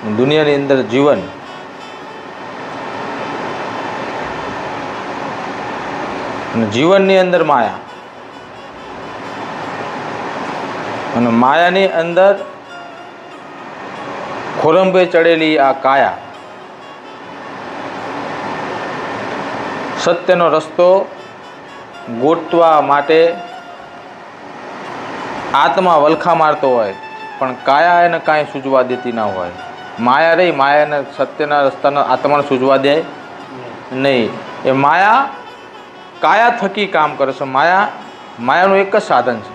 દુનિયાની અંદર જીવન, અને જીવનની અંદર માયા, અને માયાની અંદર ખોરંભે ચડેલી આ કાયા. સત્યનો રસ્તો ગોતવા માટે આત્મા વલખા મારતો હોય, પણ કાયા એને કાંઈ સૂઝવા દેતી ના હોય. માયા રહી, માયાને સત્યના રસ્તાનો આત્માને સૂઝવા દે નહીં. એ માયા કાયા થકી કામ કરે છે. માયાનું એક જ સાધન છે.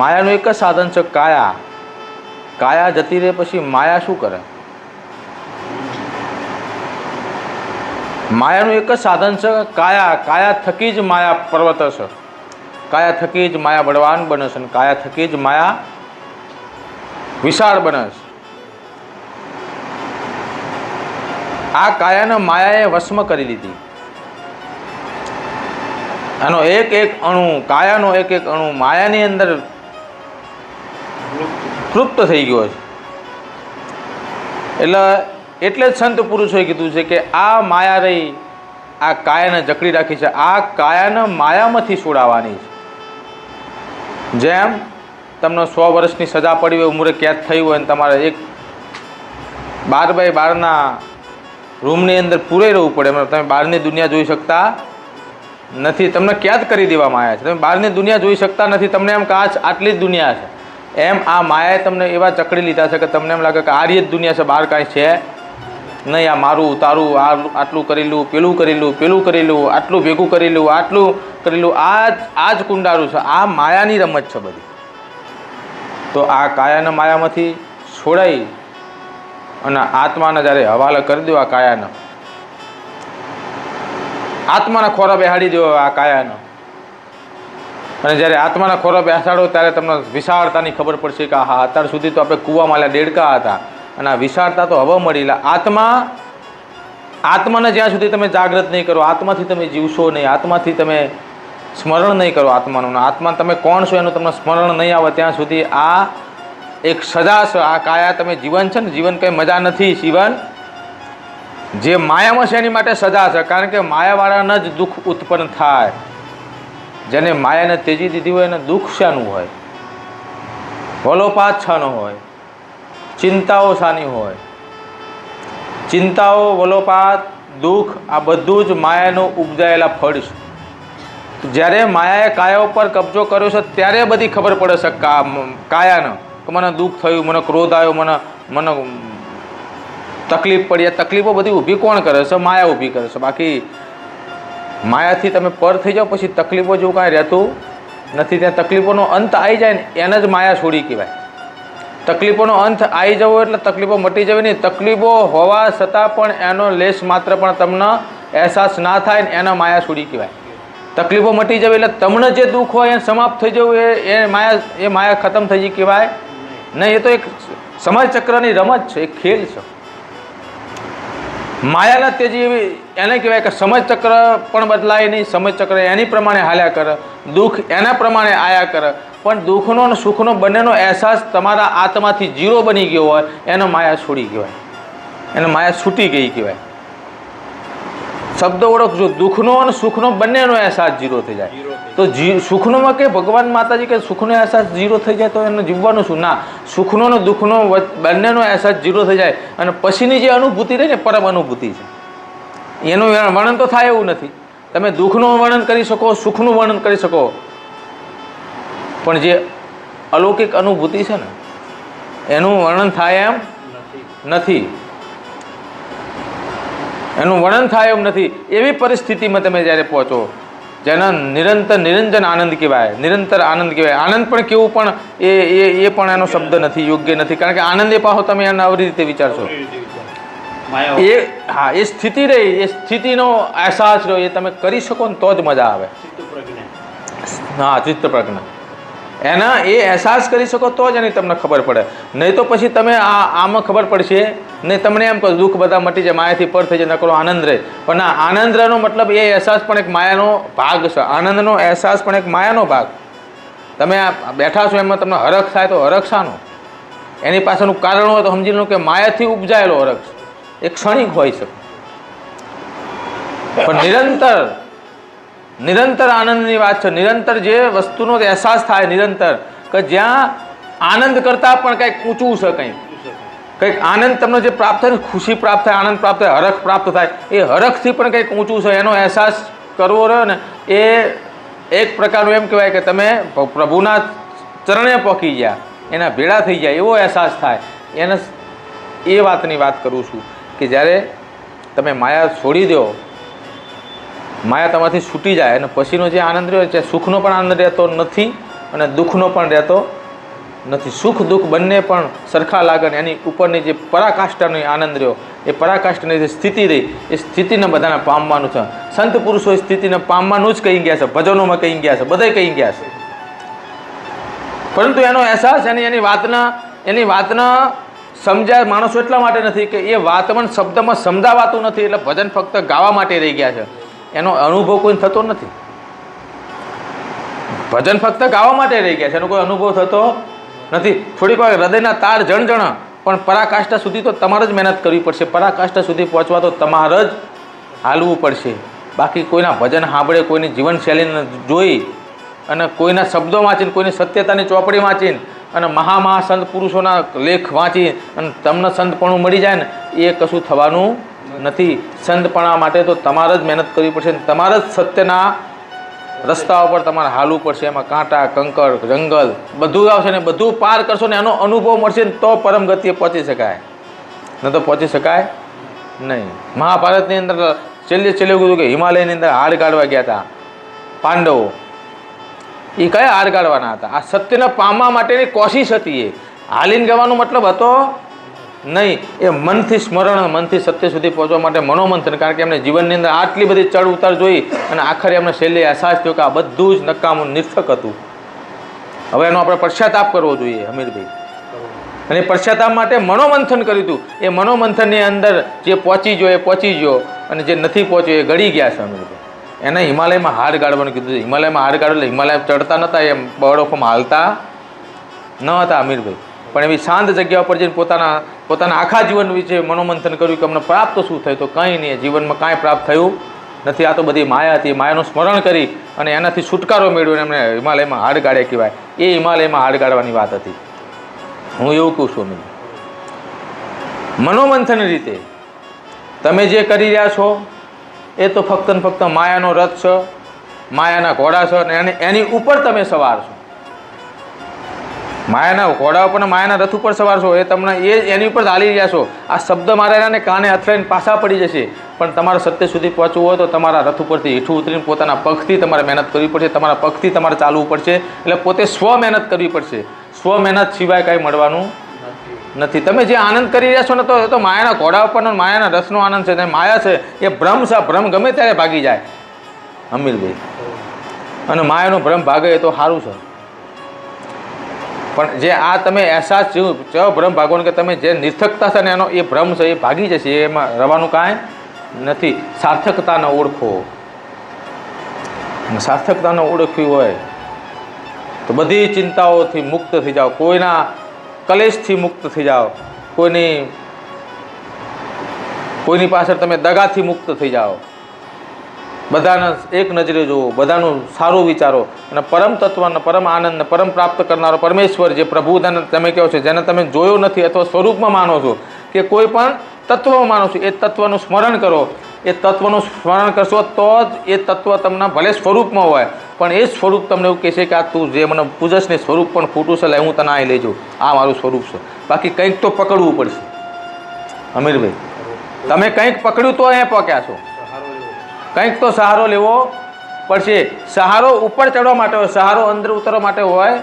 માયાનું એક જ સાધન છે કાયા. કાયા જતી રહે પછી માયા શું કરે? માયાનું એક જ સાધન છે કાયા. કાયા થકી જ માયા પર્વત છે. કાયા થકી જ માયા બળવાન બને છે, અને કાયા થકી જ માયા વિશાળ બને છે. આ કાયાને માયાએ વશમાં કરી લીધી. આનો એક એક અણુ, કાયાનો એક એક અણુ માયાની અંદર તૃપ્ત થઈ ગયો છે. એટલે જ સંત પુરુષોએ કીધું છે કે આ માયા રહી, આ કાયાને જકડી રાખી છે. આ કાયાને માયામાંથી છોડાવવાની છે. જેમ તમને 100 વર્ષની સજા પડી હોય, ઉંમરે કેદ થઈ હોય, અને તમારે એક 12x12 રૂમની અંદર પૂરાઈ રહેવું પડે. તમે બહારની દુનિયા જોઈ શકતા નથી. તમને કેદ કરી દેવામાં આવ્યા છે. તમે બહારની દુનિયા જોઈ શકતા નથી. તમને એમ કે આટલી જ દુનિયા છે. એમ આ માયાએ તમને એવા ચકડી લીધા છે કે તમને એમ લાગે કે આ જ દુનિયા છે, બહાર કાંઈ છે નહીં. આ મારું તારું, આટલું કરેલું, પેલું કરેલું, પેલું કરેલું, આટલું ભેગું કરેલું, આટલું કરેલું, આ જ કુંડારું છે. આ માયાની રમત છે બધી. તો આ કાયાને માયામાંથી છોડાઈ અને આત્માને જ્યારે હવાલે કરી દો, આ કાયાને આત્માના ખોરા બેહાડી દો આ કાયાનો, અને જ્યારે આત્માના ખોરા બેસાડો ત્યારે તમને વિશાળતાની ખબર પડશે કે હા, અત્યાર સુધી તો આપણે કૂવામાં દેડકા હતા, અને આ વિશાળતા તો હવે મળી. આત્માને જ્યાં સુધી તમે જાગૃત નહીં કરો, આત્માથી તમે જીવશો નહીં, આત્માથી તમે સ્મરણ નહીં કરો આત્માનું, આત્મા તમે કોણ છો એનું તમને સ્મરણ નહીં આવે ત્યાં સુધી આ એક સજા છે. આ કાયા તમે જીવન છે ને, જીવન કંઈ મજા નથી. જીવન જે માયામાં છે એની માટે સજા છે. કારણ કે માયાવાળાને જ દુઃખ ઉત્પન્ન થાય. જેને માયાને તેજી દીધી હોય એને દુઃખ શાનું હોય? વલોપાત શાનો હોય? ચિંતાઓ શાની હોય? ચિંતાઓ, વલોપાત, દુઃખ આ બધું જ માયાનું ઉપજાયેલા ફળ છે. જ્યારે માયાએ કાયા ઉપર કબજો કર્યો છે ત્યારે બધી ખબર પડે છે કાયાને કે મને દુઃખ થયું, મને ક્રોધ આવ્યો, મને તકલીફ પડી. આ તકલીફો બધી ઊભી કોણ કરે છે? માયા ઊભી કરે છે. બાકી માયાથી તમે પર થઈ જાઓ પછી તકલીફો જેવું કાંઈ રહેતું નથી. ત્યાં તકલીફોનો અંત આવી જાય ને એને જ માયા છોડી કહેવાય. તકલીફોનો અંત આવી જવો એટલે તકલીફો મટી જવી નહીં. તકલીફો હોવા છતાં પણ એનો લેશ માત્ર પણ તમને અહેસાસ ના થાય ને એના માયા છોડી કહેવાય. તકલીફો મટી જવી એટલે તમને જે દુઃખ હોય એ સમાપ્ત થઈ જવું એ માયા ખતમ થઈ જઈ કહેવાય નહીં. એ તો એક સમયચક્રની રમત છે, એક ખેલ છે. માયાના તેજી એવી એને કહેવાય કે સમયચક્ર પણ બદલાય નહીં. સમયચક્ર એની પ્રમાણે હાલ્યા કરે, દુઃખ એના પ્રમાણે આયા કરે, પણ દુઃખનો અને સુખનો બંનેનો અહેસાસ તમારા આત્માથી જીરો બની ગયો હોય એનો માયા છોડી કહેવાય, એને માયા છૂટી ગઈ કહેવાય. શબ્દ ઓળખજો, દુઃખનો અને સુખનો બંનેનો અહેસાસ જીરો થઈ જાય. તો સુખનોમાં કે ભગવાન માતાજી કે સુખનો અહેસાસ જીરો થઈ જાય તો એને જીવવાનું શું? ના, સુખનો અને દુઃખનો બંનેનો અહેસાસ જીરો થઈ જાય અને પછીની જે અનુભૂતિ રહી ને પરમ અનુભૂતિ છે. એનું વર્ણન તો થાય એવું નથી. તમે દુઃખનું વર્ણન કરી શકો, સુખનું વર્ણન કરી શકો, પણ જે અલૌકિક અનુભૂતિ છે ને એનું વર્ણન થાય એમ નથી. એનું વર્ણન થાય એમ નથી. એવી પરિસ્થિતિમાં તમે જ્યારે પહોંચો જેના નિરંજન આનંદ કહેવાય, નિરંતર આનંદ કહેવાય. આનંદ પણ કેવું પણ એ પણ એનો શબ્દ નથી, યોગ્ય નથી. કારણ કે આનંદ એ પાછો તમે એને આવી રીતે વિચારશો. એ સ્થિતિ રહી, એ સ્થિતિનો અહેસાસ રહ્યો એ તમે કરી શકો ને તો જ મજા આવે. હા, ચિત્ત પ્રજ્ઞા એના એ અહેસાસ કરી શકો તો જ એની તમને ખબર પડે. નહીં તો પછી તમે આમાં ખબર પડશે નહીં. તમને એમ કહો દુઃખ બધા મટી જાય, માયાથી પર થઈ જાય, નકરો આનંદ રહે. પણ ના, આનંદ રહેનો મતલબ એ અહેસાસ પણ એક માયાનો ભાગ છે. આનંદનો અહેસાસ પણ એક માયાનો ભાગ. તમે આ બેઠા છો એમાં તમને હરખ થાય તો હરખ શાનો? એની પાછળનું કારણ હોય તો સમજી લો કે માયાથી ઉપજાયેલો હરખ એ ક્ષણિક હોઈ શકે, પણ નિરંતર આનંદની વાત છે. નિરંતર જે વસ્તુનો અહેસાસ થાય નિરંતર, કે જ્યાં આનંદ કરતાં પણ કંઈક ઊંચું છે, કંઈક આનંદ તમને જે પ્રાપ્ત થાય, ખુશી પ્રાપ્ત થાય, આનંદ પ્રાપ્ત થાય, હરખ પ્રાપ્ત થાય, એ હરખથી પણ કંઈક ઊંચું છે એનો અહેસાસ કરવો રહ્યો ને, એ એક પ્રકારનું એમ કહેવાય કે તમે પ્રભુના ચરણે પહોંચી ગયા, એના ભેળા થઈ જાય એવો અહેસાસ થાય. એને એ વાતની વાત કરું છું કે જ્યારે તમે માયા છોડી દો, માયા તમારાથી છૂટી જાય અને પછીનો જે આનંદ રહ્યો છે, સુખનો પણ આનંદ રહેતો નથી અને દુઃખનો પણ રહેતો નથી. સુખ દુઃખ બંને પણ સરખા લાગે. એની ઉપરની જે પરાકાષ્ઠાનો આનંદ રહ્યો, એ પરાકાષ્ઠાની જે સ્થિતિ રહી, એ સ્થિતિને બધાને પામવાનું છે. સંત પુરુષો એ સ્થિતિને પામવાનું જ કહી ગયા છે, ભજનોમાં કહી ગયા છે, બધે કહી ગયા છે. પરંતુ એનો અહેસાસ એની વાતના સમજાય માણસો એટલા માટે નથી કે એ વાતમાં શબ્દમાં સમજાવાતું નથી, એટલે ભજન ફક્ત ગાવા માટે રહી ગયા છે. એનો અનુભવ કોઈ થતો નથી. ભજન ફક્ત ગાવા માટે રહી ગયા છે, એનો કોઈ અનુભવ થતો નથી. થોડીક વાર હૃદયના તાર જણ પણ પરાકાષ્ઠા સુધી તો તમારે જ મહેનત કરવી પડશે. પરાકાષ્ઠા સુધી પહોંચવા તો તમારે જ હાલવું પડશે. બાકી કોઈના ભજન સાંભળે, કોઈની જીવનશૈલીને જોઈ અને કોઈના શબ્દો વાંચીને, કોઈની સત્યતાની ચોપડી વાંચીને અને મહા સંત પુરુષોના લેખ વાંચી અને તમને સંતપણું મળી જાય ને, એ કશું થવાનું નથી. સંતપણા માટે તો તમારે જ મહેનત કરવી પડશે. તમારે જ સત્યના રસ્તા ઉપર તમારે હાલવું પડશે. એમાં કાંટા, કંકર, જંગલ બધું આવશે ને, બધું પાર કરશો ને એનો અનુભવ મળશે ને તો પરમ ગતિએ પહોંચી શકાય, ન તો પહોંચી શકાય નહીં. મહાભારતની અંદર છેલ્લે કીધું કે હિમાલયની અંદર હાડ કાઢવા ગયા હતા પાંડવો. એ કયા હાડ કાઢવાના હતા? આ સત્યને પામવા માટેની કોશિશ હતી. એ હાલીને ગવાનો મતલબ હતો નહીં. એ મનથી સ્મરણ, મનથી સત્ય સુધી પહોંચવા માટે મનોમંથન. કારણ કે એમને જીવનની અંદર આટલી બધી ચડ ઉતાર જોઈ અને આખરે એમને છેલ્લે અહેસાસ થયો કે આ બધું જ નકામું નિર્થક હતું. હવે એનો આપણે પશ્ચાતાપ કરવો જોઈએ અમીરભાઈ. અને પશ્ચાતાપ માટે મનોમંથન કર્યું હતું. એ મનોમંથનની અંદર જે પહોંચી ગયો એ પહોંચી ગયો, અને જે નથી પહોંચ્યો એ ગળી ગયા છે અમીરભાઈ. એને હિમાલયમાં હાડ કાઢવાનું કીધું છે. હિમાલયમાં હાડ કાઢો એટલે હિમાલય ચડતા નહોતા, એમ બરફમાં હાલતા ન હતા અમીરભાઈ. પણ એવી શાંત જગ્યા ઉપર જઈને પોતાના આખા જીવન વિશે મનોમંથન કર્યું કે અમને પ્રાપ્ત શું થયું? તો કંઈ નહીં, જીવનમાં કાંઈ પ્રાપ્ત થયું નથી. આ તો બધી માયા હતી. માયાનું સ્મરણ કરી અને એનાથી છુટકારો મેળવ્યો એમને હિમાલયમાં હાડ કાઢ્યા કહેવાય. એ હિમાલયમાં હાડ કાઢવાની વાત હતી. હું એવું કહું છું અમીર, મનોમંથન રીતે તમે જે કરી રહ્યા છો એ તો ફક્ત ને ફક્ત માયાનો રથ છે, માયાના ઘોડા છે, અને એની ઉપર તમે સવાર છો. માયાના ઘોડા ઉપર, માયાના રથ ઉપર સવાર છો. એ તમને એની ઉપર ચાલી રહ્યા છો. આ શબ્દ મારેલાને કાને અથડાઈને પાછા પડી જશે. પણ તમારે સત્ય સુધી પહોંચવું હોય તો તમારા રથ ઉપરથી હેઠું ઉતરીને પોતાના પગથી તમારે મહેનત કરવી પડશે. તમારા પગથી તમારે ચાલવું પડશે. એટલે પોતે સ્વ મહેનત કરવી પડશે. સ્વ મહેનત સિવાય કાંઈ મળવાનું નથી. તમે જે આનંદ કરી રહ્યા છો ને, તો માયાના ઘોડા ઉપરનો, માયાના રસનો આનંદ છે. માયા છે એ ભ્રમ છે. ભ્રમ ગમે ત્યારે ભાગી જાય અમીરભાઈ. અને માયાનો ભ્રમ ભાગે એ તો સારું છે. પણ જે આ તમે અહેસાસ જેવું ભ્રમ ભાગવાનું કે તમે જે નિર્થકતા છે ને એનો એ ભ્રમ છે, એ ભાગી જશે. એમાં રહેવાનું કાંઈ નથી. સાર્થકતાને ઓળખો. સાર્થકતાને ઓળખવી હોય તો બધી ચિંતાઓથી મુક્ત થઈ જાઓ. કોઈના કલેશથી મુક્ત થઈ જાઓ. કોઈની પાછળ તમે દગાથી મુક્ત થઈ જાઓ. બધાને એક નજરે જુઓ, બધાનું સારું વિચારો અને પરમ તત્વને, પરમ આનંદને, પરમ પ્રાપ્ત કરનારો પરમેશ્વર જે પ્રભુ તમે કહો છો, જેને તમે જોયો નથી અથવા સ્વરૂપમાં માનો છો કે કોઈ પણ તત્વમાં માનો છો, એ તત્વનું સ્મરણ કરો. એ તત્વનું સ્મરણ કરશો તો જ એ તત્વ તમને ભલે સ્વરૂપમાં હોય પણ એ સ્વરૂપ તમને એવું કહેશે કે આ તું જે મને પૂજસ ને સ્વરૂપ પણ ખોટું છે, લે હું તને અહીં લઈ જાઉં, આ મારું સ્વરૂપ છે. બાકી કંઈક તો પકડવું પડશે અમીરભાઈ. તમે કંઈક પકડ્યું તો અહીંયા પહોંચ્યા છો. કંઈક તો સહારો લેવો પડશે. સહારો ઉપર ચડવા માટે હોય, સહારો અંદર ઉતરવા માટે હોય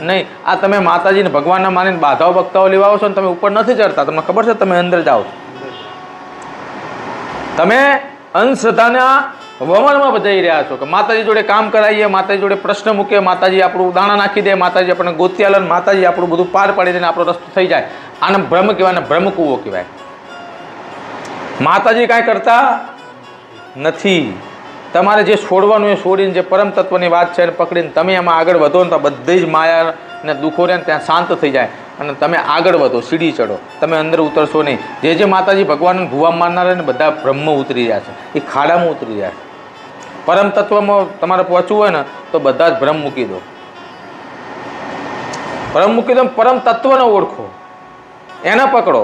નહીં. આ તમે માતાજીને ભગવાનના માનીને બાધાઓ બગતાઓ લેવા આવો છો ને તમે ઉપર નથી ચડતા. તમને ખબર છે તમે અંદર જાઓ છો. તમે અંધશ્રદ્ધાના વમણમાં જઈ રહ્યા છો કે માતાજી જોડે કામ કરાવીએ, માતાજી જોડે પ્રશ્ન મૂકીએ, માતાજી આપણું દાણા નાખી દે, માતાજી આપણને ગોત્યાલન, માતાજી આપણું બધું પાર પાડી દે ને આપણો રસ્તો થઈ જાય. આને ભ્રમ કહેવાય ને ભ્રમકૂવો કહેવાય. માતાજી કાંઈ કરતા નથી. તમારે જે છોડવાનું એ છોડીને જે પરમ તત્વની વાત છે એને પકડીને તમે એમાં આગળ વધો ને તો બધી જ માયા ને દુઃખો રહે ને ત્યાં શાંત થઈ જાય. અને તમે આગળ વધો, સીડી ચડો, તમે અંદર ઉતરશો નહીં. જે માતાજી ભગવાન ભૂવા મારનારા ને બધા બ્રહ્મ ઉતરી રહ્યા છે, એ ખાડામાં ઉતરી રહ્યા છે. પરમ તત્વમાં તમારે પહોંચવું હોય ને તો બધા જ ભ્રમ મૂકી દો. પરમ મૂકી દો, પરમ તત્વને ઓળખો, એને પકડો.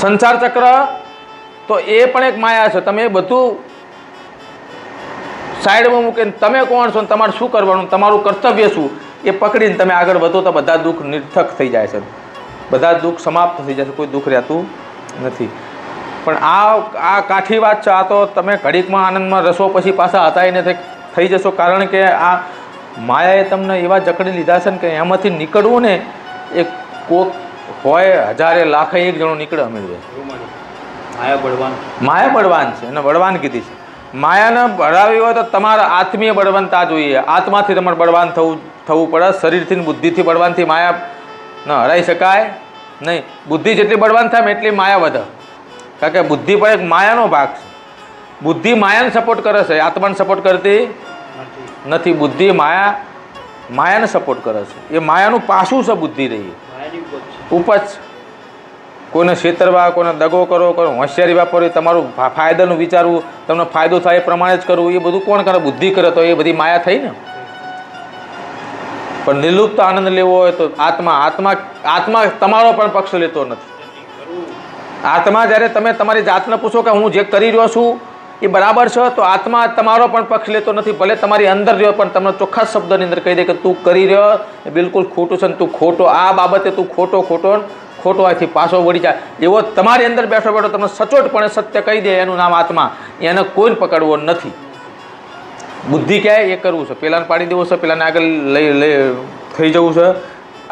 સંસાર ચક્ર તો એ પણ એક માયા છે. તમે બધું સાઈડમાં મૂકીને તમે કોણ છો, તમારે શું કરવાનું, તમારું કર્તવ્ય શું, એ પકડીને તમે આગળ વધો તો બધા દુઃખ નિર્થક થઈ જાય છે, બધા દુઃખ સમાપ્ત થઈ જાય છે, કોઈ દુઃખ રહેતું નથી. પણ આ કાઠી વાત છે. આ તો તમે ઘડીકમાં આનંદમાં રસો પછી પાછા હતા એને થઈ જશો. કારણ કે આ માયાએ તમને એવા જકડી લીધા છે ને કે એમાંથી નીકળવું ને એ કોક હોય હજારે લાખે એક જણો નીકળે. માયા બળવાન છે, એને બળવાન કીધી છે. માયાને બળાવી હોય તો તમારા આત્મીય બળવાનતા જોઈએ. આત્માથી તમારે બળવાન થવું પડે. શરીરથી બુદ્ધિથી બળવાનથી માયા ન હરાઈ શકાય નહીં. બુદ્ધિ જેટલી બળવાન થાય એટલી માયા વધે. કારણ કે બુદ્ધિ પણ એક માયાનો ભાગ છે. બુદ્ધિ માયાને સપોર્ટ કરે છે, આત્માને સપોર્ટ કરતી નથી. બુદ્ધિ માયાને સપોર્ટ કરે છે. એ માયાનું પાસું છે બુદ્ધિ રહી ઉપજ. કોઈને છેતરવા, કોઈને દગો કરો, કોઈને હોશિયારી વાપરવી, તમારું ફાયદાનું વિચારવું, તમને ફાયદો થાય એ પ્રમાણે જ કરવું, એ બધું કોણ કરે? બુદ્ધિ કરે. તો એ બધી માયા થઈ ને. પણ નિર્લુપ્ત આનંદ લેવો હોય તો આત્મા તમારો પણ પક્ષ લેતો નથી. આત્મા જ્યારે તમે તમારી જાતને પૂછો કે હું જે કરી રહ્યો છું એ બરાબર છે, તો આત્મા તમારો પણ પક્ષ લેતો નથી. ભલે તમારી અંદર રહ્યો પણ તમને ચોખ્ખા શબ્દની અંદર કહી દે કે તું કરી રહ્યો એ બિલકુલ ખોટું છે ને તું ખોટો, આ બાબતે તું ખોટો આથી પાછો વળી જાય. એવો તમારી અંદર બેઠો તમને સચોટપણે સત્ય કહી દે, એનું નામ આત્મા. એને કોઈને પકડવો નથી. બુદ્ધિ ક્યાંય એ કરવું છે, પેલાને પાડી દેવું છે, પેલાને આગળ લઈ થઈ જવું છે,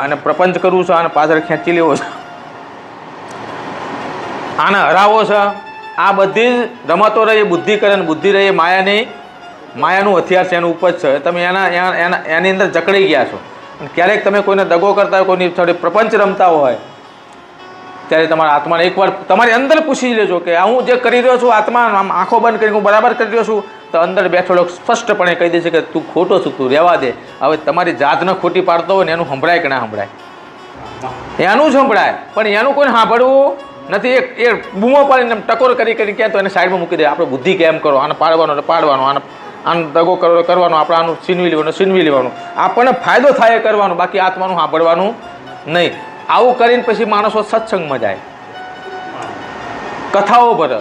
અને પ્રપંચ કરવું છે, અને પાછળ ખેંચી લેવો છે, આને હરાવો છે. આ બધી જ રમતો રહી બુદ્ધિ કરે ને બુદ્ધિ રહી માયાનું હથિયાર છે, એનું ઉપજ છે. તમે એની અંદર જકડી ગયા છો. અને ક્યારેક તમે કોઈને દગો કરતા હોય, કોઈની થોડી પ્રપંચ રમતા હોય, ત્યારે તમારા આત્માને એકવાર તમારી અંદર પૂછી લેજો કે હું જે કરી રહ્યો છું, આત્મા આમ આંખો બંધ કરીને હું બરાબર કરી રહ્યો છું, તો અંદર બેઠેલો સ્પષ્ટપણે કહી દે છે કે તું ખોટો છું, તું રહેવા દે. હવે તમારી જાતને ખોટી પાડતો હોય ને એનું સંભળાય કે ના સંભળાય? એનું જ સંભળાય, પણ એનું કોઈ સાંભળવું નથી. એ બૂમો પાડીને ટકોર કરી ક્યાં તો એને સાઈડમાં મૂકી દે. આપણે બુદ્ધિ કેમ કરો, આને પાડવાનો, આને દગો કરવાનો, આપણે આનું છીનવી લેવાનું, આપણને ફાયદો થાય એ કરવાનું, બાકી આત્માનું સાંભળવાનું નહીં. આવું કરીને પછી માણસો સત્સંગમાં જાય, કથાઓ ભરે,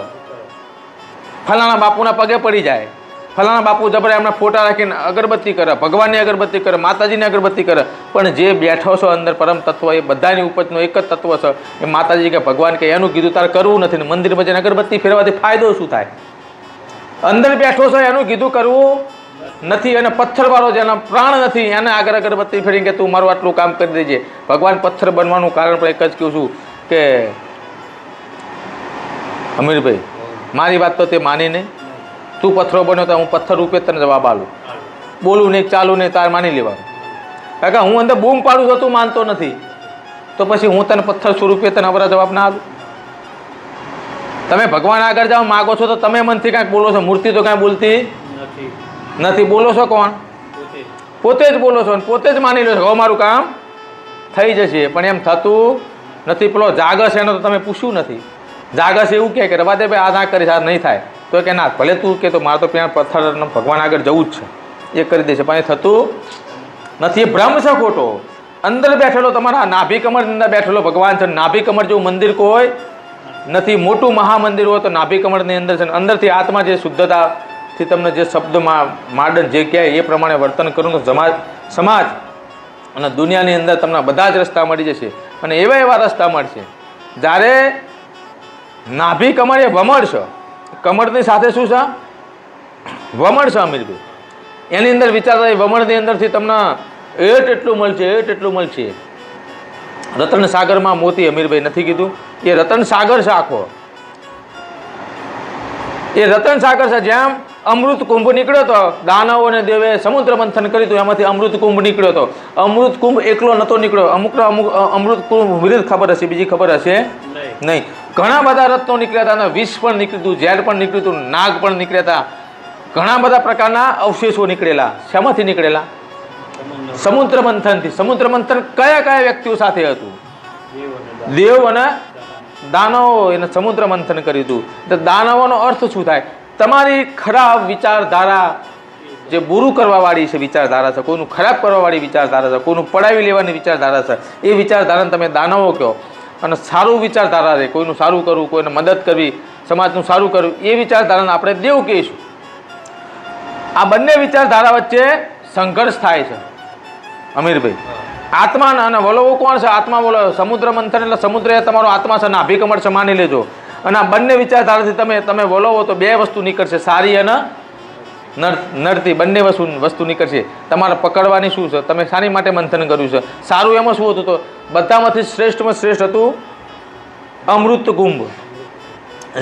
ફલાણા બાપુના પગે પડી જાય, ફલાણા બાપુ જબરા એમના ફોટા રાખીને અગરબત્તી કરે, ભગવાનની અગરબત્તી કરે, માતાજીની અગરબત્તી કરે. પણ જે બેઠો છો અંદર પરમ તત્વ, એ બધાની ઉપજનો એક જ તત્વ છે. એ માતાજી કે ભગવાન કે એનું કીધું તારે કરવું નથી. ને મંદિરમાં જઈને અગરબત્તી ફેરવાથી ફાયદો શું થાય? અંદર બેઠો છો એનું કીધું કરવું નથી. અને પથ્થરવાળો જેના પ્રાણ નથી એને આગળ અગરબત્તી ફેરી કે તું મારું આટલું કામ કરી દેજે. ભગવાન પથ્થર બનવાનું કારણ પણ એક જ કહું છું કે અમીરભાઈ, મારી વાત તો તે માની નહીં. તું પથ્થરો બન્યો તો હું પથ્થર રૂપે તને જવાબ આલું. બોલું નહીં, ચાલું નહીં, તારે માની લેવાનું. કારણ કે હું અંદર બૂમ પાડું છું, તું માનતો નથી, તો પછી હું તને પથ્થર સ્વરૂપે તને અવરા જવાબ ના આલું. તમે ભગવાન આગળ જાઓ માગો છો તો તમે મનથી કાંઈક બોલો છો, મૂર્તિ તો કાંઈ બોલતી નથી. બોલો છો કોણ? પોતે જ બોલો છો, અને પોતે જ માની લો છો હવે મારું કામ થઈ જશે. પણ એમ થતું નથી. પેલો જાગસ એનો તો તમે પૂછ્યું નથી. જાગસ એવું કહે કે રવા દે ભાઈ, આ ના કરીશ, આ નહીં થાય. તો કે ના, ભલે તું કે તો મારે તો ત્યાં પથ્થર ભગવાન આગળ જવું જ છે, એ કરી દેશે. પણ એ થતું નથી. એ ભ્રમ છે ખોટો. અંદર બેઠેલો તમારા નાભી કમરની અંદર બેઠેલો ભગવાન છે. નાભી કમર જેવું મંદિર કોઈ નથી. મોટું મહામંદિર હોય તો નાભી કમરની અંદર છે. અંદરથી આત્મા જે શુદ્ધતાથી તમને જે શબ્દમાં માર્ડન જે કહે એ પ્રમાણે વર્તન કરું તો સમાજ અને દુનિયાની અંદર તમને બધા જ રસ્તા મળી જશે. અને એવા રસ્તા મળશે જ્યારે નાભી કમર એ વમળ છે. કમરની સાથે શું છે? વમળ છે અમીરભાઈ. એની અંદર વિચારતા વમળની અંદરથી તમને એટલું મળશે. રતન સાગરમાં મોતી અમીરભાઈ નથી કીધું, એ રતન સાગર છે આખો. એ રતન સાગર છે. જેમ અમૃત કુંભ નીકળ્યો હતો, દાનવોને દેવે સમુદ્ર મંથન કર્યું હતું, એમાંથી અમૃત કુંભ નીકળ્યો હતો. અમૃત કુંભ એકલો નહોતો નીકળ્યો. અમુક અમૃત કુંભ વિરુદ્ધ ખબર હશે, બીજી ખબર હશે નહીં. ઘણા બધા રત્નો નીકળ્યા હતા, અને વિષ પણ નીકળ્યું હતું, ઝેર પણ નીકળ્યું હતું, નાગ પણ નીકળ્યા હતા. ઘણા બધા પ્રકારના અવશેષો નીકળેલા. શેમાંથી નીકળેલા? સમુદ્ર મંથનથી. સમુદ્ર મંથન કયા કયા વ્યક્તિઓ સાથે હતું? દેવ અને દાનવો. એને સમુદ્ર મંથન કર્યું હતું. તો દાનવોનો અર્થ શું થાય? તમારી ખરાબ વિચારધારા, જે બુરું કરવા વાળી છે વિચારધારા છે, કોઈનું ખરાબ કરવા વાળી વિચારધારા છે, કોઈનું પડાવી લેવાની વિચારધારા છે, એ વિચારધારાને તમે દાનવો કહો. અને સારું વિચારધારા છે, કોઈનું સારું કરવું, કોઈને મદદ કરવી, સમાજનું સારું કરવું, એ વિચારધારાને આપણે દેવ કહીશું. આ બંને વિચારધારા વચ્ચે સંઘર્ષ થાય છે અમીરભાઈ. આત્મા અને વલોવો કોણ છે? આત્મા બોલો. સમુદ્ર મંથન એટલે સમુદ્ર એ તમારો આત્મા છે, નાભી કમળ છે, માની લેજો. અને આ બંને વિચારધારાથી તમે વલોવો તો બે વસ્તુ નીકળશે, સારી અને નડતી. બંને વસ્તુ નીકળશે. તમારે પકડવાની શું છે? તમે શાની માટે મંથન કર્યું છે? સારું એમાં શું હતું? તો બધામાંથી શ્રેષ્ઠમાં શ્રેષ્ઠ હતું અમૃત કુંભ,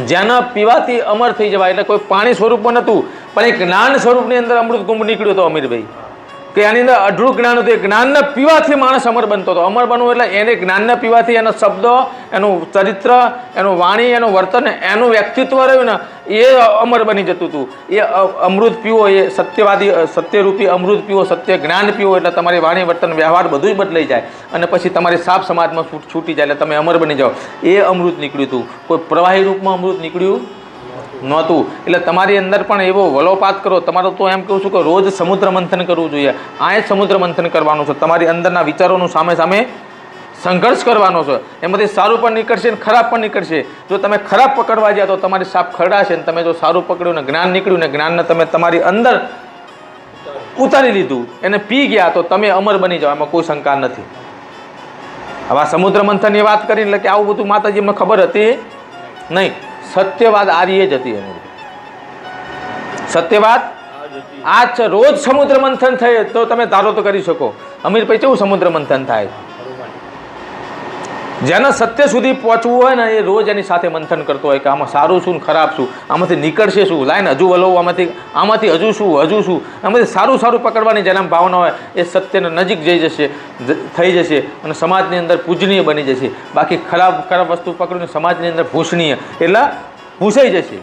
જેના પીવાથી અમર થઈ જવાય. એટલે કોઈ પાણી સ્વરૂપમાં નહોતું, પણ એક જ્ઞાન સ્વરૂપની અંદર અમૃત કુંભ નીકળ્યો હતો અમીરભાઈ. કે આની અંદર અઢળું જ્ઞાન હતું. એ જ્ઞાનને પીવાથી માણસ અમર બનતો હતો. અમર બનવું એટલે એને જ્ઞાનને પીવાથી એના શબ્દો, એનું ચરિત્ર, એનું વાણી, એનું વર્તન, એનું વ્યક્તિત્વ રહ્યું ને, એ અમર બની જતું હતું. એ અમૃત પીવો, એ સત્યવાદી, સત્યરૂપી અમૃત પીવો, સત્ય જ્ઞાન પીવો, એટલે તમારી વાણી, વર્તન, વ્યવહાર બધું જ બદલાઈ જાય. અને પછી તમારી સાપ સમાજમાં છૂટી જાય, એટલે તમે અમર બની જાઓ. એ અમૃત નીકળ્યું હતું. કોઈ પ્રવાહી રૂપમાં અમૃત નીકળ્યું નહોતું. એટલે તમારી અંદર પણ એવો વલોપાત કરો. તમારું તો એમ કહું છું કે રોજ સમુદ્ર મંથન કરવું જોઈએ. આ જ સમુદ્ર મંથન કરવાનું છે. તમારી અંદરના વિચારોનું સામે સામે સંઘર્ષ કરવાનો છે. એમાંથી સારું પણ નીકળશે અને ખરાબ પણ નીકળશે. જો તમે ખરાબ પકડવા ગયા તો તમારી સાપ ખરડાશે, અને તમે જો સારું પકડ્યું ને જ્ઞાન નીકળ્યું ને જ્ઞાનને તમે તમારી અંદર ઉતારી લીધું, એને પી ગયા, તો તમે અમર બની જાઓ. એમાં કોઈ શંકા નથી. હવે આ સમુદ્ર મંથનની વાત કરીને એટલે કે આવું બધું માતાજી એમને ખબર હતી નહીં. સત્યવાદ આર્ય જ હતી. સત્યવાદ આ જ છે. રોજ સમુદ્ર મંથન થાય તો તમે ધારો તો કરી શકો. અમીરભાઈ કેવું સમુદ્ર મંથન થાય? જેને સત્ય સુધી પહોંચવું હોય ને, એ રોજ એની સાથે મંથન કરતો હોય કે આમાં સારું શું ને ખરાબ શું, આમાંથી નીકળશે શું, લાઈને હજુ વલો, આમાંથી હજુ શું, આમાંથી સારું પકડવાની જેના ભાવના હોય, એ સત્યને નજીક જઈ જશે, થઈ જશે, અને સમાજની અંદર પૂજનીય બની જશે. બાકી ખરાબ વસ્તુ પકડીને સમાજની અંદર ભૂષણીય એટલે ભૂસાઈ જશે.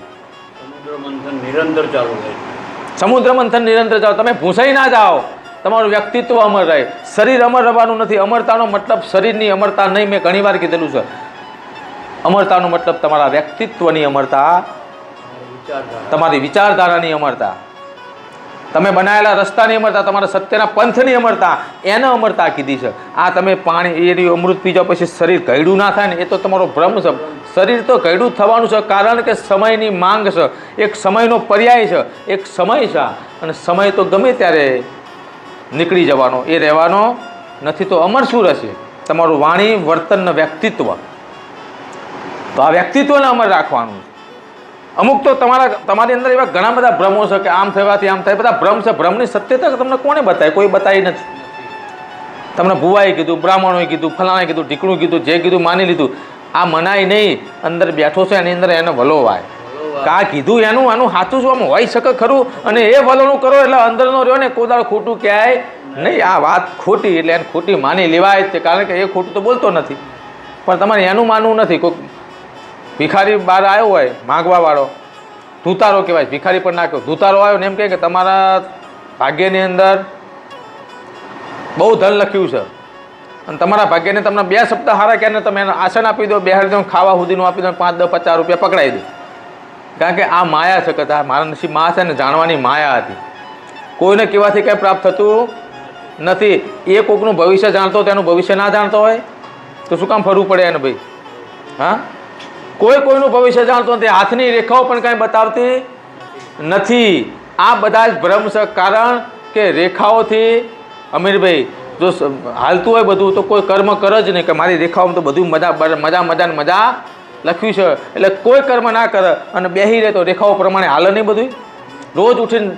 સમુદ્ર મંથન નિરંતર જાઓ. તમે ભૂસાઈ ના જાઓ. તમારું વ્યક્તિત્વ અમર રહે. શરીર અમર રહેવાનું નથી. અમરતાનો મતલબ શરીરની અમરતા નહીં. મેં ઘણી વાર કીધેલું છે. અમરતાનો મતલબ તમારા વ્યક્તિત્વની અમરતા, તમારી વિચારધારાની અમરતા, તમે બનાવેલા રસ્તાની અમરતા, તમારા સત્યના પંથની અમરતા, એને અમરતા કીધી છે. આ તમે પાણી એની અમૃત પી જાઓ પછી શરીર ઘયડું ના થાય ને, એ તો તમારો ભ્રમ છે. શરીર તો ઘયડું થવાનું છે, કારણ કે સમયની માંગ છે. એક સમયનો પર્યાય છે, એક સમય છે. અને સમય તો ગમે ત્યારે નીકળી જવાનો, એ રહેવાનો નથી. તો અમર શું રહેશે? તમારું વાણી, વર્તન, વ્યક્તિત્વ. તો આ વ્યક્તિત્વને અમર રાખવાનું છે. અમુક તો તમારી અંદર એવા ઘણા બધા ભ્રમો છે કે આમ થવાથી આમ થાય. બધા ભ્રમ છે. ભ્રમની સત્યતા તમને કોને બતાવે? કોઈ બતાવી નથી. તમને ભુવાએ કીધું, બ્રાહ્મણોએ કીધું, ફલાણે કીધું, ઢીકણું કીધું, જે કીધું માની લીધું. આ મનાય નહીં. અંદર બેઠો છે, એની અંદર એને વલોવાય. કા કીધું એનું સાચું શું આમ હોય શકે ખરું? અને એ વલણું કરો એટલે અંદરનો રહ્યો ને કોદાળ ખોટું ક્યાંય નહીં. આ વાત ખોટી એટલે એને ખોટી માની લેવાય જ. કારણ કે એ ખોટું તો બોલતો નથી, પણ તમારે એનું માનવું નથી. કોઈ ભિખારી બહાર આવ્યો હોય, માગવાવાળો, ધૂતારો કહેવાય, ભિખારી પણ ના કહો, ધૂતારો આવ્યો ને એમ કહે કે તમારા ભાગ્યની અંદર બહુ ધન લખ્યું છે, અને તમારા ભાગ્યને તમને 2 સપ્તાહ હારા ક્યારે તમે એને આસન આપી દો, બેહાડી દો, ખાવા સુધીનું આપી દો, 5, 10, 50 રૂપિયા પકડાઈ દો. કારણ કે આ માયા છે. કે મારા નસીબમાં છે ને, જાણવાની માયા હતી. કોઈને કહેવાથી કંઈ પ્રાપ્ત થતું નથી. એ કોકનું ભવિષ્ય જાણતો હોય, તેનું ભવિષ્ય ના જાણતો હોય તો શું કામ ફરવું પડે એને ભાઈ? હા, કોઈનું ભવિષ્ય જાણતો નથી. હાથની રેખાઓ પણ કાંઈ બતાવતી નથી. આ બધા જ ભ્રમ છે. કારણ કે રેખાઓથી અમીરભાઈ જો હાલતું હોય બધું, તો કોઈ કર્મ કરે જ નહીં. કે મારી રેખાઓમાં તો બધું મજા લખ્યું છે, એટલે કોઈ કર્મ ના કરે અને બેસી રહે તો રેખાઓ પ્રમાણે હાલે નહીં બધું. રોજ ઉઠીને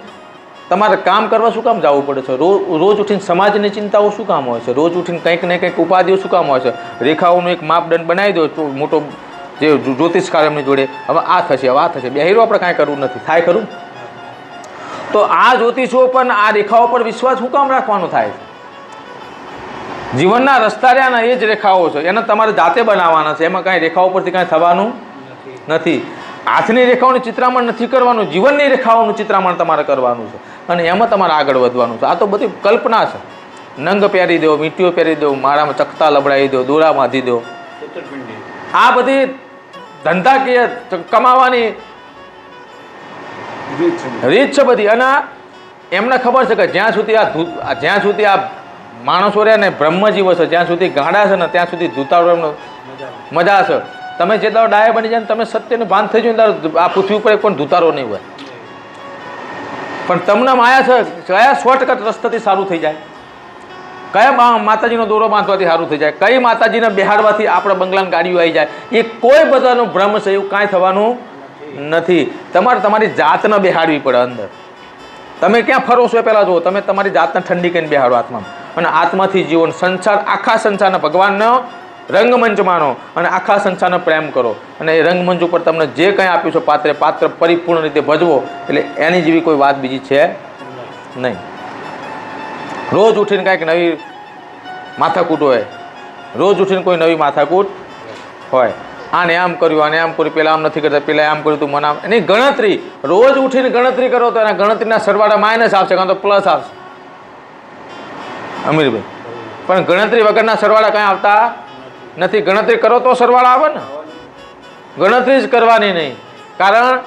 તમારે કામ કરવા શું કામ જવું પડે છે? રોજ ઉઠીને સમાજની ચિંતાઓ શું કામ હોય છે? રોજ ઉઠીને કંઈક ને કંઈક ઉપાધિઓ શું કામ હોય છે? રેખાઓનો એક માપદંડ બનાવી દો મોટો, જે જ્યોતિષકાર એમની જોડે. હવે આ થશે, હવે આ થશે. બેહીરો આપણે કાંઈ કરવું નથી. થાય ખરું? તો આ જ્યોતિષો પણ આ રેખાઓ પર વિશ્વાસ શું કામ રાખવાનો થાય? જીવનના રસ્તા રહ્યા એ જ રેખાઓ છે. એને તમારે જાતે બનાવવાના છે. એમાં કાંઈ રેખાઓ પરથી કાંઈ થવાનું નથી. હાથની રેખાઓનું ચિત્રામણ નથી કરવાનું. જીવનની રેખાઓનું ચિત્રામણ તમારે કરવાનું છે, અને એમાં તમારે આગળ વધવાનું છે. આ તો બધી કલ્પના છે. નંગ પહેરી દો, મીટીઓ પહેરી દો, માળામાં ચકતા લબડાવી દો, દોરા બાંધી દો. આ બધી ધંધાકીય કમાવાની રીત છે બધી. અને એમને ખબર છે કે જ્યાં સુધી આ માણસો રહ્યા ને બ્રહ્મજીવો છે, જ્યાં સુધી ગાડા છે ને ત્યાં સુધી ધૂતારો એમનો મજા છે. તમે જે દાડો ડાયા બની જાય ને તમે સત્યનું ભાન થઈ જાય ને આ પૃથ્વી ઉપર કોઈ ધૂતારો નહીં હોય. પણ તમને માયા છે કયા શોર્ટકટ રસ્તાથી સારું થઈ જાય, કયા માતાજીનો દોરો બાંધવાથી સારું થઈ જાય, કઈ માતાજીને બેહાડવાથી આપણે બંગલાની ગાડીઓ આવી જાય, એ કોઈ બધાનો ભ્રમ છે. એવું કાંઈ થવાનું નથી. તમારે તમારી જાતને બેહાડવી પડે અંદર. તમે ક્યાં ફરો છો એ પહેલાં જુઓ. તમે તમારી જાતને ઠંડી કરીને બેહાડો આત્મામાં, અને આત્માથી જીવન સંસાર, આખા સંસારને ભગવાનનો રંગમંચ માનો અને આખા સંસારને પ્રેમ કરો. અને એ રંગમંચ ઉપર તમને જે કંઈ આપ્યું છે પાત્ર પરિપૂર્ણ રીતે ભજવો. એટલે એની જેવી કોઈ વાત બીજી છે નહીં. રોજ ઉઠીને કાંઈક નવી માથાકૂટ હોય, રોજ ઉઠીને કોઈ નવી માથાકૂટ હોય. આને આમ કર્યું, આને આમ કર્યું, પેલા આમ નથી કરતા, પેલા આમ કર્યું તું મને આમ. એની ગણતરી રોજ ઉઠીને ગણતરી કરો તો એના ગણતરીના સરવાળા માઇનસ આવશે, કાં તો પ્લસ આવશે. અમીરભાઈ, પણ ગણતરી વગરના સરવાળા કાંઈ આવતા નથી. ગણતરી કરો તો સરવાળા આવે ને. ગણતરી જ કરવાની નહીં. કારણ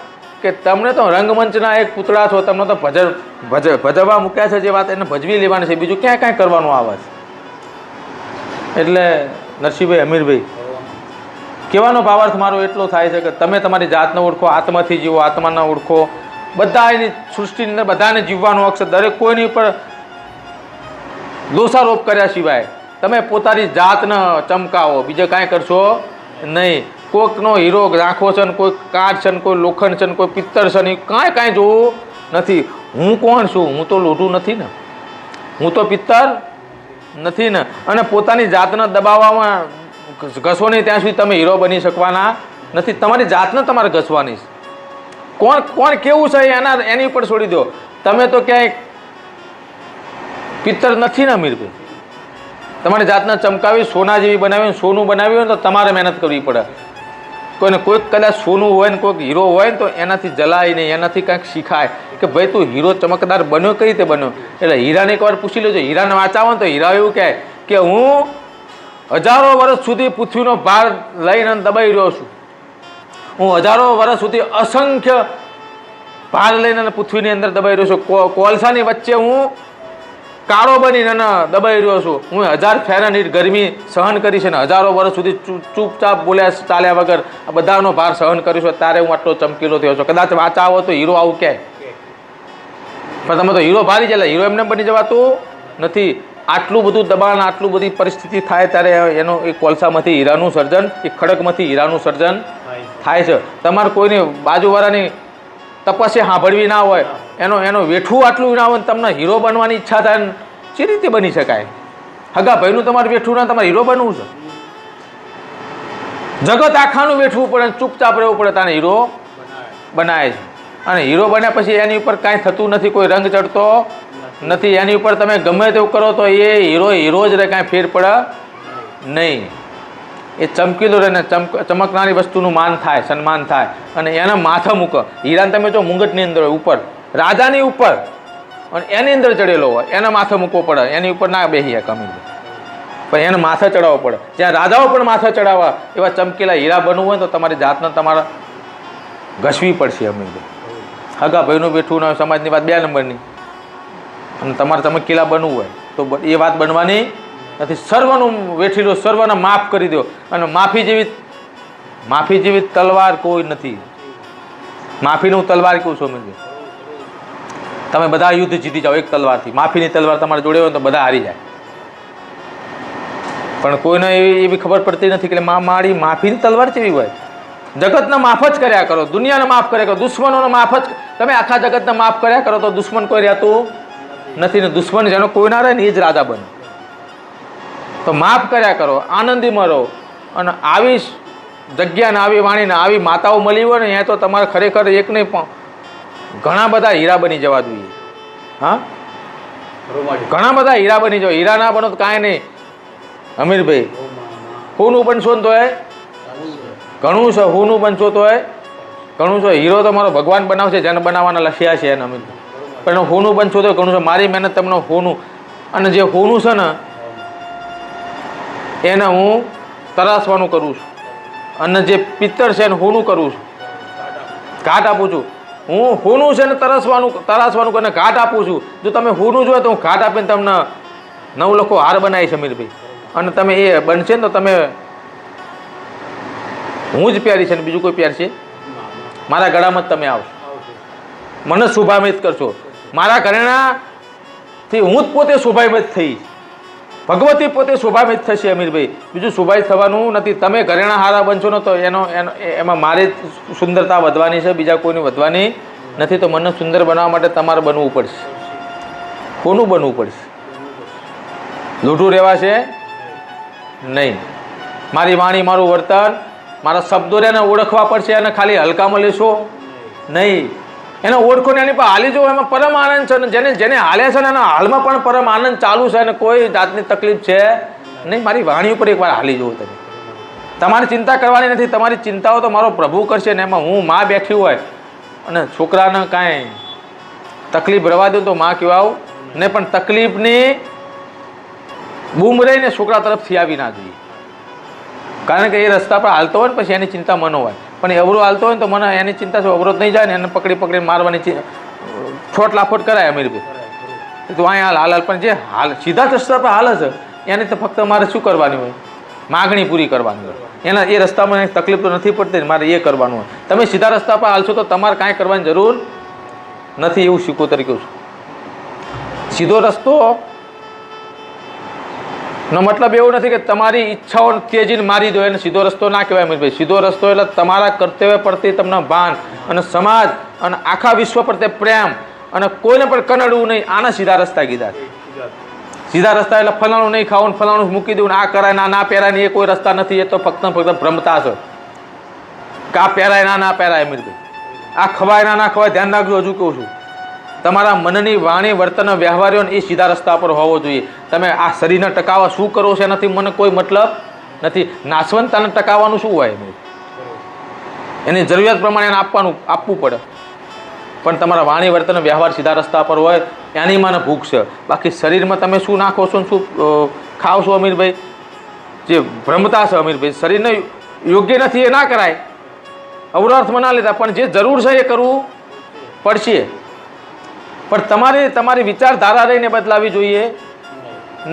કે તમને તો રંગમંચના એક પૂતળા છો, તમને તો ભજવવા મૂક્યા છે. જે વાત એને ભજવી લેવાની છે, બીજું ક્યાં કાંઈ કરવાનું આવે છે. એટલે નરસિંહભાઈ, અમીરભાઈ, કહેવાનો ભાવાર્થ મારો એટલો થાય છે કે તમે તમારી જાતને ઓળખો, આત્માથી જીવો, આત્માને ઓળખો. બધા એની સૃષ્ટિની અંદર બધાને જીવવાનો હક છે. દરેક કોઈની ઉપર દોષારોપ કર્યા સિવાય તમે પોતાની જાતને ચમકાવો, બીજે કાંઈ કરશો નહીં. કોઈકનો હીરો રાખવો છે ને કોઈ કાચ છે ને કોઈ લોખંડ છે ને કોઈ પિત્તળ છે ને કાંઈ જોવું નથી. હું કોણ છું? હું તો લોઢું નથી ને, હું તો પિત્તળ નથી ને. અને પોતાની જાતને દબાવવામાં ઘસો નહીં ત્યાં સુધી તમે હીરો બની શકવાના નથી. તમારી જાતને તમારે ઘસવાની છે. કોણ કેવું છે એની ઉપર છોડી દો. તમે તો ક્યાંય પિત્તળ નથી ને અમીરભાઈ. તમારી જાતને ચમકાવી સોના જેવી બનાવી, સોનું બનાવ્યું હોય તો તમારે મહેનત કરવી પડે. કોઈક કદાચ સોનું હોય ને કોઈક હીરો હોય ને તો એનાથી જલાય નહીં, એનાથી કાંઈક શીખાય કે ભાઈ તું હીરો ચમકદાર બન્યો કઈ રીતે બન્યો. એટલે હીરાને એકવાર પૂછી લેજો. હીરાને વાંચાવો ને તો હીરા એવું કહે કે હું હજારો વર્ષ સુધી પૃથ્વીનો ભાર લઈને દબાઈ રહ્યો છું. હું હજારો વર્ષ સુધી અસંખ્ય ભાર લઈને પૃથ્વીની અંદર દબાઈ રહ્યો છું. કોલસાની વચ્ચે હું કાળો બનીને દબાઈ રહ્યો છું. હું 1000 ફેરનહીટ ગરમી સહન કરી છે ને હજારો વર્ષ સુધી ચૂપચાપ બોલ્યા ચાલ્યા વગર આ બધાનો ભાર સહન કર્યો છે. ત્યારે હું આટલો ચમકીલો થયો છું. કદાચ વાંચા આવો તો હીરો આવું કહે, પણ તમે તો હીરો ભારી જાય. હીરો એમને બની જવાતું નથી. આટલું બધું દબાણ, આટલું બધી પરિસ્થિતિ થાય ત્યારે એનો એક કોલસામાંથી હીરાનું સર્જન, એક ખડકમાંથી હીરાનું સર્જન થાય છે. તમારે કોઈની બાજુવાળાની તપસ્યા સાંભળવી ના હોય, એનો વેઠું આટલું ના હોય, તમને હીરો બનવાની ઈચ્છા થાય, જે રીતે બની શકાય? હગા ભાઈનું તમારે વેઠું ના, તમારે હીરો બનવું છે. જગત આખાનું વેઠવું પડે, ચૂપચાપ રહેવું પડે, તાને હીરો બનાવે છે. અને હીરો બન્યા પછી એની ઉપર કાંઈ થતું નથી, કોઈ રંગ ચડતો નથી. એની ઉપર તમે ગમે તેવું કરો તો એ હીરો જ રહે, કાંઈ ફેર પડે નહીં. એ ચમકીલો રહે ને ચમકનારી વસ્તુનું માન થાય, સન્માન થાય. અને એના માથા મૂકો. હીરાને તમે જો મુંગટની અંદર હોય, ઉપર રાજાની ઉપર, અને એની અંદર ચડેલો હોય, એના માથે મૂકવો પડે. એની ઉપર ના બેસી જાય કમી, પણ એને માથે ચડાવવો પડે. જ્યાં રાજાઓ પણ માથે ચડાવવા એવા ચમકેલા હીરા બનવું હોય તો તમારી જાતને તમારે ઘસવી પડશે. અમીરભાઈ, હગા ભાઈનું બેઠું ના, સમાજની વાત 2 નંબરની, અને તમારે ચમકીલા બનવું હોય તો એ વાત બનવાની નથી. સર્વનું વેઠીલો, સર્વને માફ કરી દો. અને માફી જેવી તલવાર કોઈ નથી. માફીનું તલવાર કેવું છો અમીરભાઈ? તમે બધા યુદ્ધ જીતી જાઓ એક તલવારથી. માફીની તલવાર તમારે જોડે હોય તો બધા હારી જાય. પણ કોઈને એવી ખબર પડતી નથી કે માફીની તલવાર કેવી હોય. જગતને માફ જ કર્યા કરો, દુનિયાને માફ કર્યા કરો, દુશ્મનોને માફ જ. તમે આખા જગતને માફ કર્યા કરો તો દુશ્મન કોઈ રહેતું નથી ને. દુશ્મન જેનો કોઈ ના રહે ને એ જ રાજા બને. તો માફ કર્યા કરો, આનંદીમાં રહો. અને આવી જગ્યાને, આવી વાણીને, આવી માતાઓ મળી હોય ને અહીંયા તો તમારે ખરેખર એક નહીં પણ ઘણા બધા હીરા બની જવા જોઈએ. હા, ઘણા બધા હીરા બની જાવ. હીરા ના બનો તો કાંઈ નહીં અમીરભાઈ. હોનું બનશો ને તો ઘણું છે. હોનું બનશો તો ઘણું છે. હીરો તો મારો ભગવાન બનાવશે, જેને બનાવવાના લખ્યા છે એને અમીરભાઈ. પણ હોનું બનશો તો ઘણું છે. મારી મહેનત તમને હોનું અને જે હોનું છે ને એને હું તરાસવાનું કરું છું, અને જે પિત્તળ છે એને હોનું કરું છું, ઘાટ આપું છું. હું હોનું છે ને તરાસવાનું કરીને ઘાટ આપું છું. જો તમે હોનું જોઈએ તો હું ઘાટ આપીને તમને 9 લાખ હાર બનાવીશ અમીરભાઈ, અને તમે એ બનશે ને તો તમે હું જ પ્યારી છે ને બીજું કોઈ પ્યાર છે? મારા ગળામાં જ તમે આવશો, મને શોભામિત કરશો. મારા ઘરેણાથી હું જ પોતે શોભામિત થઈશ, ભગવતી પોતે શોભામિત થશે અમીરભાઈ, બીજું શોભામિત થવાનું નથી. તમે ઘરેણા હારા બનશો ને તો એમાં મારી સુંદરતા વધવાની છે, બીજા કોઈની વધવાની નથી. તો મને સુંદર બનાવવા માટે તમારે બનવું પડશે. કોનું બનવું પડશે? લૂંટું રહેવાશે નહીં. મારી વાણી, મારું વર્તન, મારા શબ્દોને એને ઓળખવા પડશે, અને ખાલી હલકામાં લેશો નહીં. એને ઓળખો ને એની પર હાલી જવો, એમાં પરમ આનંદ છે. અને જેને હાલ્યા છે ને એના હાલમાં પણ પરમ આનંદ ચાલુ છે, અને કોઈ જાતની તકલીફ છે નહીં. મારી વાણી ઉપર એકવાર હાલી જવો. તમે તમારી ચિંતા કરવાની નથી. તમારી ચિંતાઓ તો મારો પ્રભુ કરશે ને. એમાં હું માં બેઠી હોય અને છોકરાને કાંઈ તકલીફ રવા દઉં તો માં કહેવાવું નહીં, પણ તકલીફની બૂમ રહીને છોકરા તરફથી આવી ના જોઈએ. કારણ કે એ રસ્તા પર હાલતો હોય ને પછી એની ચિંતા મને હોય, પણ એ અવરો હાલતો હોય ને તો મને એની ચિંતા છે અવરોધ નહીં જાય ને, એને પકડીને મારવાની છોટ લાફોટ કરાય અમીરભાઈ. તો અહીંયા હાલ પણ જે હાલ સીધા રસ્તા પર હાલે છે એને તો ફક્ત મારે શું કરવાની હોય? માગણી પૂરી કરવાની હોય. એના એ રસ્તામાં તકલીફ તો નથી પડતી, મારે એ કરવાનું હોય. તમે સીધા રસ્તા પર હાલશો તો તમારે કાંઈ કરવાની જરૂર નથી, એવું શીખોતર કહું છું. સીધો રસ્તો નો મતલબ એવું નથી કે તમારી ઈચ્છાઓ તેજીને મારી દો, એને સીધો રસ્તો ના કહેવાય અમીરભાઈ. સીધો રસ્તો એટલે તમારા કર્તવ્ય પ્રત્યે તમને ભાન, અને સમાજ અને આખા વિશ્વ પ્રત્યે પ્રેમ, અને કોઈને પણ કનડવું નહીં. આના સીધા રસ્તા કીધા. સીધા રસ્તા એટલે ફલાણું નહીં ખાવું, ફલાણું મૂકી દેવું, આ કરાય ના પહેરાય ને એ કોઈ રસ્તા નથી. એ તો ફક્ત ભ્રમતા છે કે આ પહેરાય ના પહેરાય અમીરભાઈ, આ ખવાય ના ખવાય. ધ્યાન રાખજો. હજુ કહું છું, તમારા મનની વાણી, વર્તન, વ્યવહારો એ સીધા રસ્તા પર હોવો જોઈએ. તમે આ શરીરને ટકાવવા શું કરો છો એનાથી મને કોઈ મતલબ નથી. નાશવંતતાને ટકાવવાનું શું હોય? એની જરૂરિયાત પ્રમાણે એને આપવું પડે, પણ તમારા વાણી, વર્તન, વ્યવહાર સીધા રસ્તા પર હોય એની મને ભૂખ છે. બાકી શરીરમાં તમે શું નાખો છો, શું ખાવ છો અમીરભાઈ, જે ભ્રમતા છે અમીરભાઈ, શરીરને યોગ્ય નથી એ ના કરાય, અવરાર્થમાં ના લેતા, પણ જે જરૂર છે એ કરવું પડશે. પણ તમારી વિચારધારા રહીને બદલાવી જોઈએ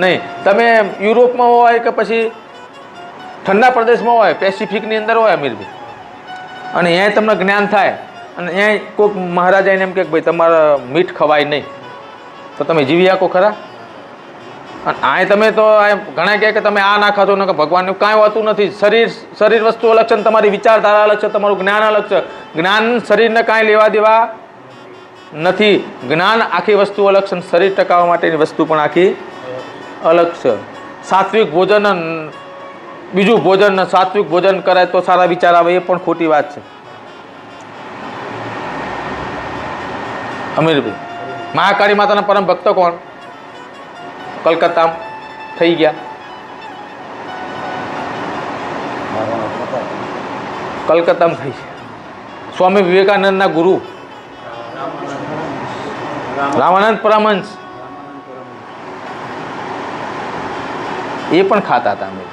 નહીં. તમે યુરોપમાં હોય કે પછી ઠંડા પ્રદેશમાં હોય, પેસિફિકની અંદર હોય અમીરભાઈ, અને અહીંયા તમને જ્ઞાન થાય, અને અહીંયા કોઈક મહારાજા એને એમ કે ભાઈ તમારે મીઠ ખવાય નહીં, તો તમે જીવી શકો ખરા? અને આ તમે તો ઘણા કહે કે તમે આ ના ખાતો ને, કે ભગવાનનું કાંઈ હોતું નથી. શરીર વસ્તુ અલગ છે, તમારી વિચારધારા અલગ છે, તમારું જ્ઞાન અલગ છે. જ્ઞાન શરીરને કાંઈ લેવા દેવા નથી. જ્ઞાન આખી વસ્તુ અલગ છે, શરીર ટકાવવા માટેની વસ્તુ પણ આખી અલગ છે. સાત્વિક ભોજન, બીજું ભોજન, સાત્વિક ભોજન કરાય તો સારા વિચાર આવે, એ પણ ખોટી વાત છે અમીરભાઈ. મહાકાળી માતાના પરમ ભક્ત કોણ? કલકત્તામાં થઈ ગયા. કલકત્તામાં થઈ છે. સ્વામી વિવેકાનંદના ગુરુ રામાનંદ પરમહંસ એ પણ ખાતા હતા અમે.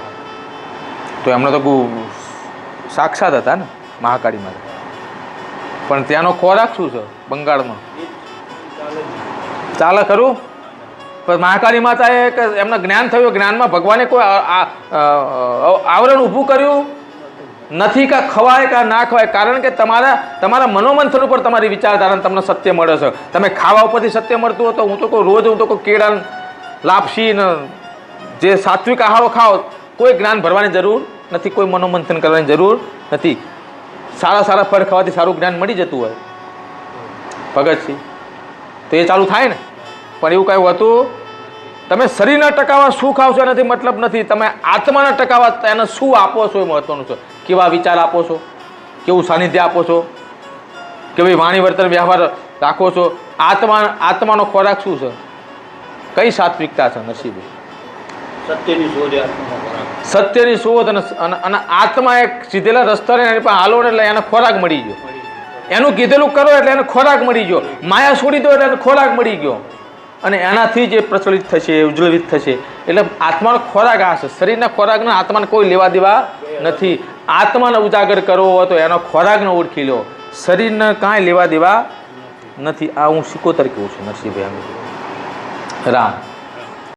તો એમણે તો સાક્ષાત હતા ને મહાકાળી માતા. પણ ત્યાંનો ખોરાક શું છે બંગાળમાં? ચાલે ખરું? પણ મહાકાળી માતાએ એમને જ્ઞાન થયું, જ્ઞાનમાં ભગવાને કોઈ આવરણ ઊભું કર્યું નથી કે ખવાય કે ના ખવાય. કારણ કે તમારા મનોમંથન ઉપર તમારી વિચારધારા તમને સત્ય મળે છે. તમે ખાવા ઉપરથી સત્ય મળતું હોય તો હું તો કોઈ રોજ કેળા, લાપસી ને જે સાત્વિક આહારો ખાઓ, કોઈ જ્ઞાન ભરવાની જરૂર નથી, કોઈ મનોમંથન કરવાની જરૂર નથી. સારા ફળ ખાવાથી સારું જ્ઞાન મળી જતું હોય ભગતસિંહ, તો એ ચાલુ થાય ને. પણ એવું કાંઈ હોતું, તમે શરીરના ટકાવા શું ખાવ છો એનાથી મતલબ નથી, તમે આત્માના ટકાવા એને શું આપો છો એ મહત્વનું છે. કેવા વિચાર આપો છો, કેવું સાનિધ્ય આપો છો, કેવી વાણી, વર્તન, વ્યવહાર રાખો છો. આત્માનો ખોરાક શું છે? કઈ સાત્વિકતા છે નસીબે? સત્યની શોધ, અને આત્મા એક સીધેલા રસ્તા એની પાસે હાલો ને એટલે એને ખોરાક મળી ગયો. એનું કીધેલું કરો એટલે એને ખોરાક મળી ગયો. માયા છોડી દો એટલે એને ખોરાક મળી ગયો. અને એનાથી જ એ પ્રચલિત થશે, ઉજ્જવલિત થશે. એટલે આત્માનો ખોરાક આ છે. શરીરના ખોરાકના આત્માને કોઈ લેવા દેવા નથી. આત્માને ઉજાગર કરવો હોય તો એનો ખોરાકને ઓળખી લો. શરીરને કાંઈ લેવા દેવા નથી. આ હું સિકોતર કહું છું નરસિંહભાઈ રામ.